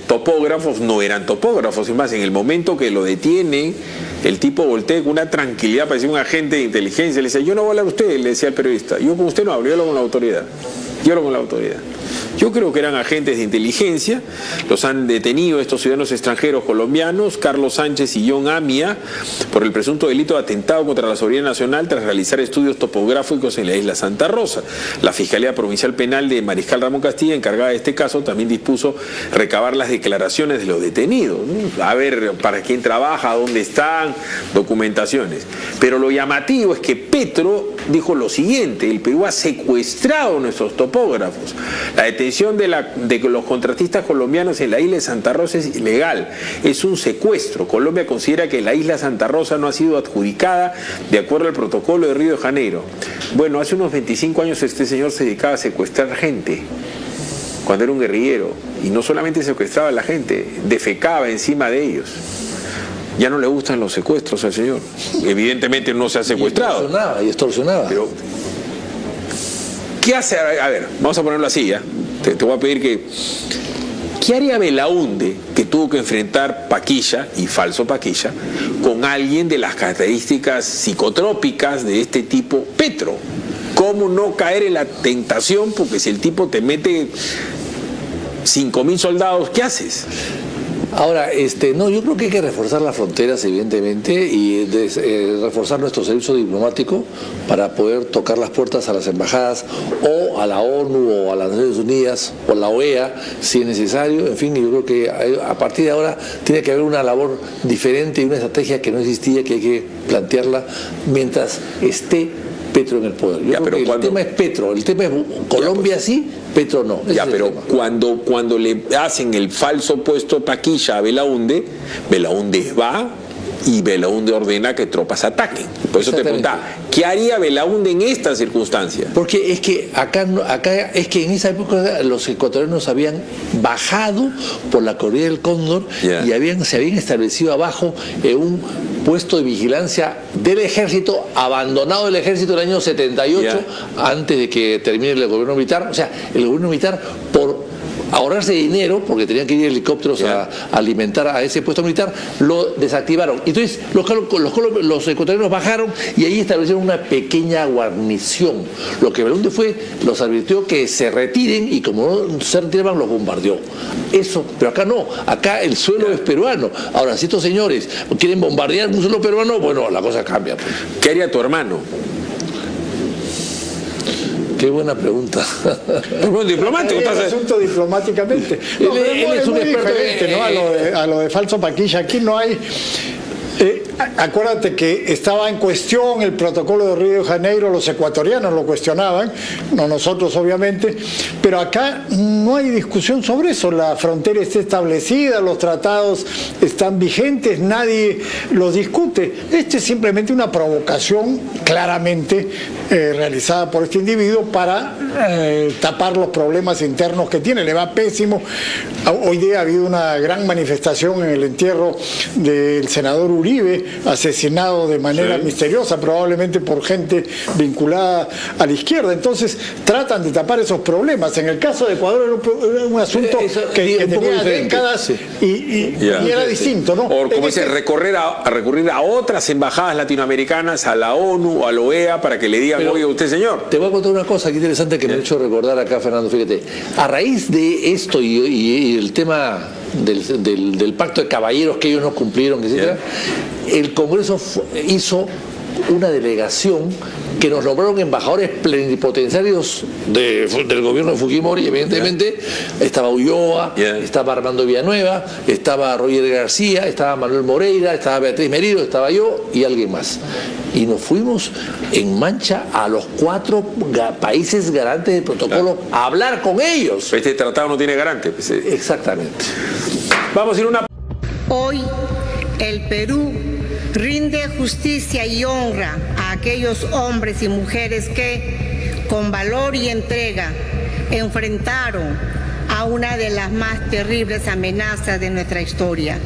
topógrafos no eran topógrafos. Es más, en el momento que lo detienen, el tipo voltea con una tranquilidad, parecía un agente de inteligencia. Le decía, yo no voy a hablar a usted, le decía al periodista. Yo con usted no hablo, yo hablo con la autoridad. Yo hablo con la autoridad. Yo creo que eran agentes de inteligencia, los han detenido estos ciudadanos extranjeros colombianos, Carlos Sánchez y John Amia, por el presunto delito de atentado contra la soberanía nacional tras realizar estudios topográficos en la isla Santa Rosa. La Fiscalía Provincial Penal de Mariscal Ramón Castilla, encargada de este caso, también dispuso recabar las declaraciones de los detenidos, ¿no? A ver para quién trabaja, dónde están, documentaciones. Pero lo llamativo es que Petro dijo lo siguiente: el Perú ha secuestrado a nuestros topógrafos. La detención de los contratistas colombianos en la isla de Santa Rosa es ilegal, es un secuestro. Colombia considera que la isla Santa Rosa no ha sido adjudicada de acuerdo al protocolo de Río de Janeiro. Bueno, hace unos 25 años este señor se dedicaba a secuestrar gente, cuando era un guerrillero, y no solamente secuestraba a la gente, defecaba encima de ellos. Ya no le gustan los secuestros al señor. Evidentemente no se ha secuestrado. Y extorsionaba. Pero, ¿qué hace? A ver, vamos a ponerlo así, ¿ya? Te voy a pedir que... ¿Qué haría Belaúnde, que tuvo que enfrentar Paquilla y falso Paquilla, con alguien de las características psicotrópicas de este tipo Petro? ¿Cómo no caer en la tentación? Porque si el tipo te mete 5.000 soldados, ¿qué haces? Ahora, no, yo creo que hay que reforzar las fronteras, evidentemente, y reforzar nuestro servicio diplomático para poder tocar las puertas a las embajadas o a la ONU o a las Naciones Unidas o la OEA, si es necesario. En fin, yo creo que a partir de ahora tiene que haber una labor diferente y una estrategia que no existía, que hay que plantearla mientras esté Petro en el poder. Yo creo que el tema es Petro, el tema es Colombia sí, Petro no. Ya, pero cuando le hacen el falso puesto Paquilla a Belaúnde, Belaúnde va y Belaúnde ordena que tropas ataquen. Por eso te preguntaba, ¿qué haría Belaúnde en esta circunstancia? Porque es que acá es que en esa época los ecuatorianos habían bajado por la Cordillera del Cóndor y se habían establecido abajo un puesto de vigilancia del ejército, abandonado el ejército en el año 78, antes de que termine el gobierno militar. O sea, el gobierno militar, por ahorrarse dinero, porque tenían que ir helicópteros a alimentar a ese puesto militar, lo desactivaron. Entonces los ecuatorianos bajaron y ahí establecieron una pequeña guarnición. Lo que Belaúnde los advirtió que se retiren, y como no se retiraban, los bombardeó. Eso, pero acá no, acá el suelo es peruano. Ahora, si estos señores quieren bombardear un suelo peruano, bueno, la cosa cambia. Pues. ¿Qué haría tu hermano? Qué buena pregunta. Un diplomático. El asunto diplomáticamente. No, él es un experto diferente, ¿no? A lo de falso Paquilla. Aquí no hay... acuérdate que estaba en cuestión el protocolo de Río de Janeiro, los ecuatorianos lo cuestionaban, no nosotros obviamente, pero acá no hay discusión sobre eso. La frontera está establecida, los tratados están vigentes, nadie los discute. Este es simplemente una provocación claramente realizada por este individuo para tapar los problemas internos que tiene. Le va pésimo. Hoy día ha habido una gran manifestación en el entierro del senador Uribe, asesinado de manera misteriosa, probablemente por gente vinculada a la izquierda. Entonces tratan de tapar esos problemas. En el caso de Ecuador era un asunto que tenía décadas y era distinto, ¿no? O como dice, recurrir a otras embajadas latinoamericanas, a la ONU, a la OEA, para que le digan, oye, usted señor. Te voy a contar una cosa aquí interesante que me ha hecho recordar acá, Fernando, fíjate. A raíz de esto y el tema del pacto de caballeros que ellos no cumplieron, etc., el Congreso hizo una delegación que nos nombraron embajadores plenipotenciarios del gobierno de Fujimori, evidentemente. Estaba Ulloa, estaba Armando Villanueva, estaba Roger García, estaba Manuel Moreira, estaba Beatriz Merino, estaba yo y alguien más. Y nos fuimos en mancha a los 4 países garantes del protocolo a hablar con ellos. Este tratado no tiene garante. Exactamente. Vamos a ir una... Hoy el Perú rinde justicia y honra a aquellos hombres y mujeres que, con valor y entrega, enfrentaron a una de las más terribles amenazas de nuestra historia,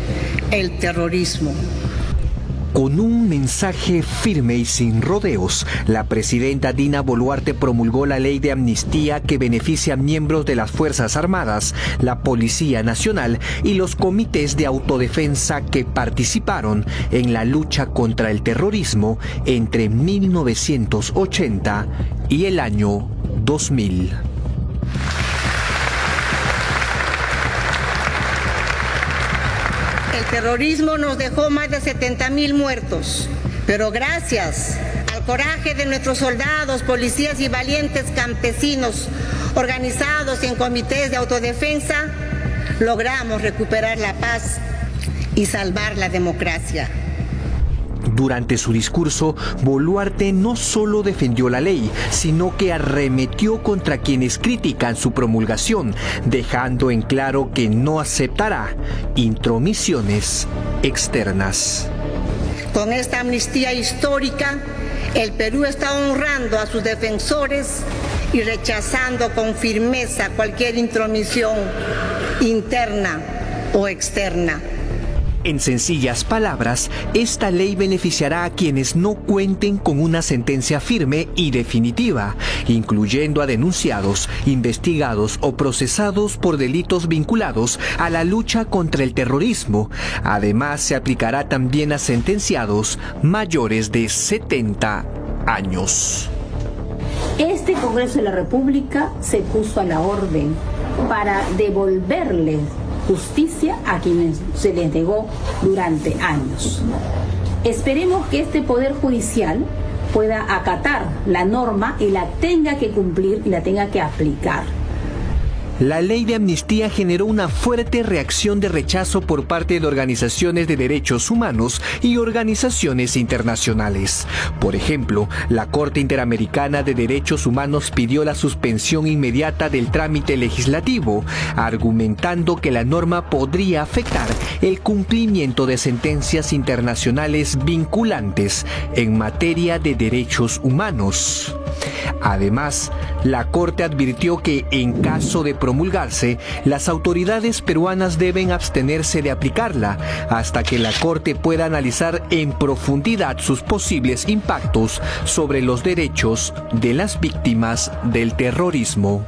el terrorismo. Con un mensaje firme y sin rodeos, la presidenta Dina Boluarte promulgó la ley de amnistía que beneficia a miembros de las Fuerzas Armadas, la Policía Nacional y los comités de autodefensa que participaron en la lucha contra el terrorismo entre 1980 y el año 2000. El terrorismo nos dejó más de 70.000 muertos, pero gracias al coraje de nuestros soldados, policías y valientes campesinos organizados en comités de autodefensa, logramos recuperar la paz y salvar la democracia. Durante su discurso, Boluarte no solo defendió la ley, sino que arremetió contra quienes critican su promulgación, dejando en claro que no aceptará intromisiones externas. Con esta amnistía histórica, el Perú está honrando a sus defensores y rechazando con firmeza cualquier intromisión interna o externa. En sencillas palabras, esta ley beneficiará a quienes no cuenten con una sentencia firme y definitiva, incluyendo a denunciados, investigados o procesados por delitos vinculados a la lucha contra el terrorismo. Además, se aplicará también a sentenciados mayores de 70 años. Este Congreso de la República se puso a la orden para devolverle justicia a quienes se les negó durante años. Esperemos que este Poder Judicial pueda acatar la norma y la tenga que cumplir y la tenga que aplicar. La ley de amnistía generó una fuerte reacción de rechazo por parte de organizaciones de derechos humanos y organizaciones internacionales. Por ejemplo, la Corte Interamericana de Derechos Humanos pidió la suspensión inmediata del trámite legislativo, argumentando que la norma podría afectar el cumplimiento de sentencias internacionales vinculantes en materia de derechos humanos. Además, la Corte advirtió que en caso de promulgarse, las autoridades peruanas deben abstenerse de aplicarla hasta que la Corte pueda analizar en profundidad sus posibles impactos sobre los derechos de las víctimas del terrorismo.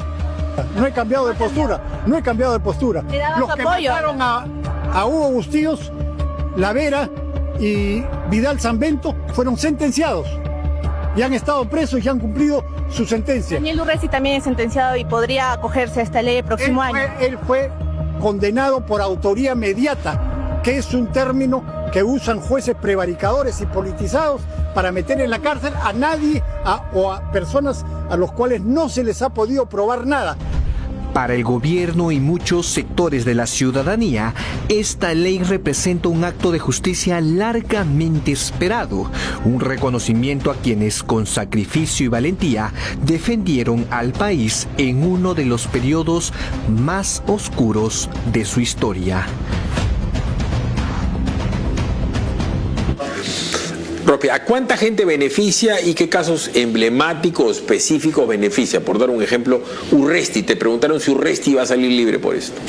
No he cambiado de postura, no he cambiado de postura. Los que mataron a Hugo Bustillos, Lavera y Vidal Sanbento fueron sentenciados y han estado presos y han cumplido su sentencia. Daniel Urresti también es sentenciado y podría acogerse a esta ley el próximo año. Él fue condenado por autoría mediata, que es un término que usan jueces prevaricadores y politizados para meter en la cárcel a nadie o a personas a los cuales no se les ha podido probar nada. Para el gobierno y muchos sectores de la ciudadanía, esta ley representa un acto de justicia largamente esperado, un reconocimiento a quienes con sacrificio y valentía defendieron al país en uno de los periodos más oscuros de su historia. ¿A cuánta gente beneficia y qué casos emblemáticos, específicos beneficia? Por dar un ejemplo, Urresti. Te preguntaron si Urresti iba a salir libre por esto.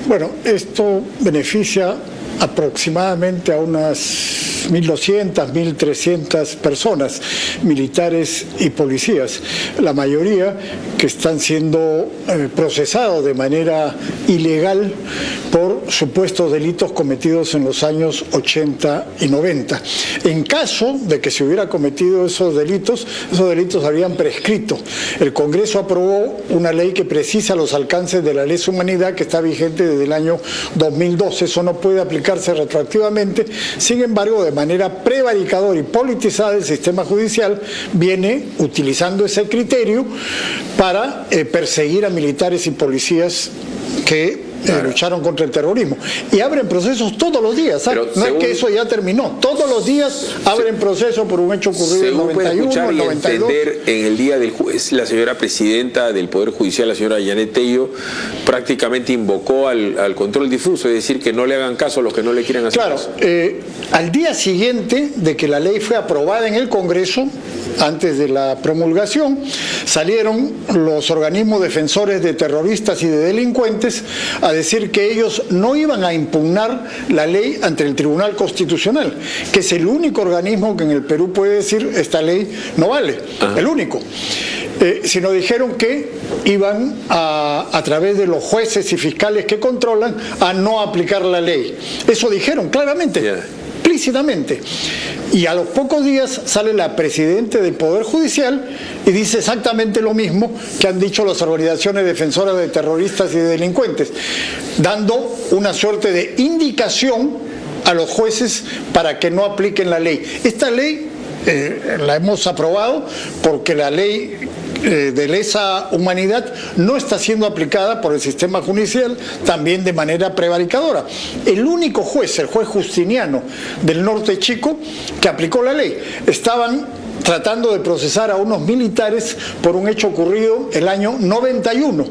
Bueno, esto beneficia aproximadamente a unas 1.200, 1.300 personas, militares y policías, la mayoría que están siendo procesados de manera ilegal por supuestos delitos cometidos en los años 80 y 90. En caso de que se hubiera cometido esos delitos habrían prescrito. El Congreso aprobó una ley que precisa los alcances de la lesa humanidad que está vigente desde el año 2012. Eso no puede aplicarse retroactivamente. Sin embargo, de manera prevaricadora y politizada, el sistema judicial viene utilizando ese criterio para perseguir a militares y policías que lucharon contra el terrorismo. Y abren procesos todos los días, ¿sabes? No es que eso ya terminó. Todos los días abren procesos por un hecho ocurrido en el 91, el 92. Entender, en el día del juez, la señora presidenta del Poder Judicial, la señora Yanet Tello, prácticamente invocó al control difuso, es decir, que no le hagan caso a los que no le quieran hacer caso. Al día siguiente de que la ley fue aprobada en el Congreso, antes de la promulgación, salieron los organismos defensores de terroristas y de delincuentes a decir que ellos no iban a impugnar la ley ante el Tribunal Constitucional, que es el único organismo que en el Perú puede decir esta ley no vale, el único. Sino dijeron que iban a través de los jueces y fiscales que controlan, a no aplicar la ley. Eso dijeron claramente. Explícitamente. Y a los pocos días sale la presidenta del Poder Judicial y dice exactamente lo mismo que han dicho las organizaciones defensoras de terroristas y de delincuentes, dando una suerte de indicación a los jueces para que no apliquen la ley. Esta ley la hemos aprobado porque la ley de lesa humanidad no está siendo aplicada por el sistema judicial, también de manera prevaricadora. El único juez, el juez Justiniano del Norte Chico, que aplicó la ley, estaban tratando de procesar a unos militares por un hecho ocurrido el año 91.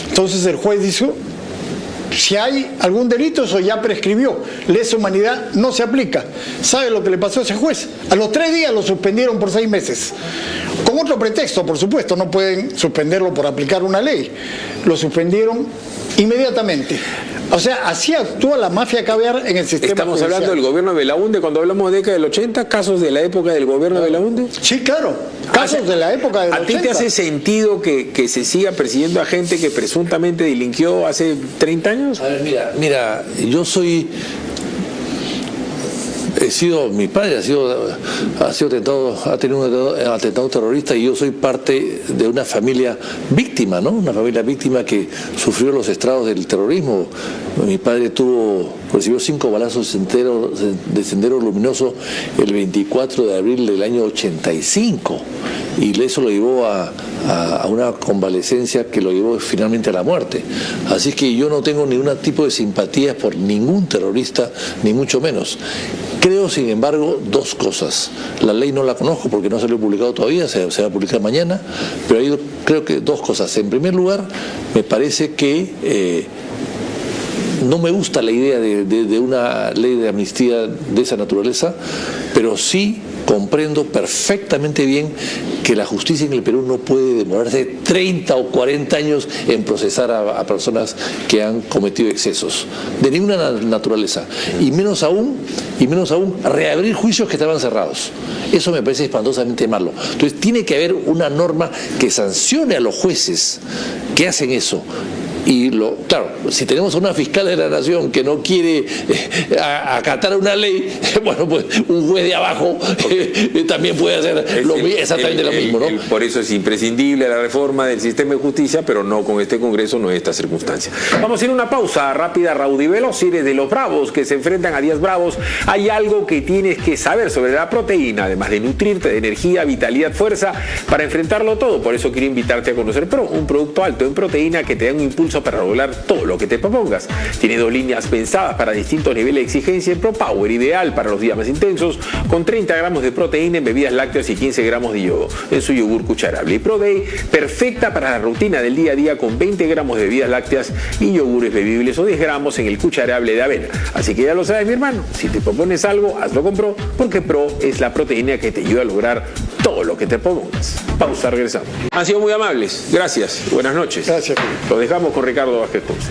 Entonces el juez dijo: si hay algún delito, eso ya prescribió. Lesa humanidad no se aplica. ¿Sabe lo que le pasó a ese juez? A los 3 días lo suspendieron por 6 meses. Con otro pretexto, por supuesto, no pueden suspenderlo por aplicar una ley. Lo suspendieron inmediatamente. O sea, así actúa la mafia caviar en el sistema Estamos judicial. hablando del gobierno de Belaúnde, cuando hablamos de década del 80, casos de la época del gobierno de Belaúnde. Sí, claro, casos de la época del 80. ¿A ti te hace sentido que se siga persiguiendo a gente que presuntamente delinquió hace 30 años? A ver, mira, yo soy... mi padre ha tenido un atentado terrorista y yo soy parte de una familia víctima, ¿no? Una familia víctima que sufrió los estragos del terrorismo. Mi padre recibió 5 balazos de Sendero Luminoso el 24 de abril del año 85 y eso lo llevó a una convalecencia que lo llevó finalmente a la muerte. Así es que yo no tengo ningún tipo de simpatía por ningún terrorista, ni mucho menos. Creo, sin embargo, 2 cosas. La ley no la conozco porque no salió publicado todavía, se va a publicar mañana, pero hay, creo que 2 cosas. En primer lugar, me parece que no me gusta la idea de una ley de amnistía de esa naturaleza, pero sí comprendo perfectamente bien que la justicia en el Perú no puede demorarse 30 o 40 años en procesar a personas que han cometido excesos de ninguna naturaleza, y menos aún reabrir juicios que estaban cerrados. Eso me parece espantosamente malo. Entonces tiene que haber una norma que sancione a los jueces que hacen eso. Y claro, si tenemos a una fiscal de la nación que no quiere acatar una ley, bueno, pues un juez de abajo también puede hacer exactamente lo mismo, ¿no? Por eso es imprescindible la reforma del sistema de justicia, pero no con este Congreso, no en estas circunstancias. Vamos a ir a una pausa rápida, Raúl y veloz. Si eres de los bravos que se enfrentan a días bravos, hay algo que tienes que saber sobre la proteína, además de nutrirte de energía, vitalidad, fuerza para enfrentarlo todo. Por eso quiero invitarte a conocer Pro, un producto alto en proteína que te da un impulso para lograr todo lo que te propongas. Tiene 2 líneas pensadas para distintos niveles de exigencia. Pro Power, ideal para los días más intensos, con 30 gramos de proteína en bebidas lácteas y 15 gramos de yodo en su yogur cucharable. Y Pro Day, perfecta para la rutina del día a día, con 20 gramos de bebidas lácteas y yogures bebibles o 10 gramos en el cucharable de avena. Así que ya lo sabes, mi hermano, si te propones algo, hazlo con Pro, porque Pro es la proteína que te ayuda a lograr todo lo que te propongas. Pausa, regresamos. Han sido muy amables. Gracias. Buenas noches. Gracias. Lo dejamos con Ricardo Vázquez Ponce.